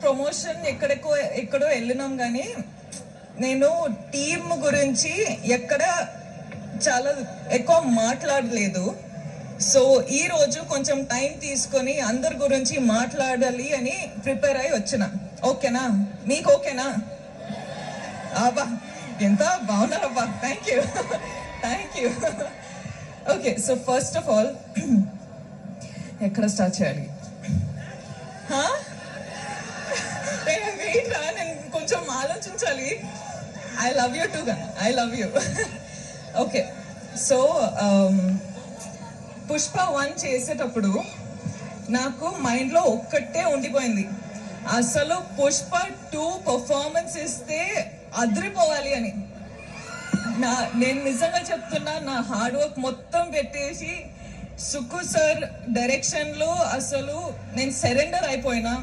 Promotion ఎక్కడో వెళ్ళినాం, కానీ నేను టీమ్ గురించి ఎక్కడ చాలా ఎక్కువ మాట్లాడలేదు. సో ఈ రోజు కొంచెం టైం తీసుకొని అందరి గురించి మాట్లాడాలి అని ప్రిపేర్ అయి వచ్చిన. ఓకేనా? మీకు ఓకేనా? అబ్బా ఎంత బాగున్నారబ్బా, thank you thank you. Okay, so first of all ఎక్కడ స్టార్ట్ చేయాలి? నేను కొంచెం ఆలోచించాలి. I love you too, I love you. Okay, so Pushpa 1 చేసేటప్పుడు నాకు మైండ్లో ఒక్కటే ఉండిపోయింది, అసలు పుష్ప 2 పర్ఫార్మెన్స్ ఇస్తే అదిరిపోవాలి అని. నేను నిజంగా చెప్తున్నా, నా హార్డ్ వర్క్ మొత్తం పెట్టేసి సుక్కు సార్ డైరెక్షన్లో అసలు నేను సరెండర్ అయిపోయినా.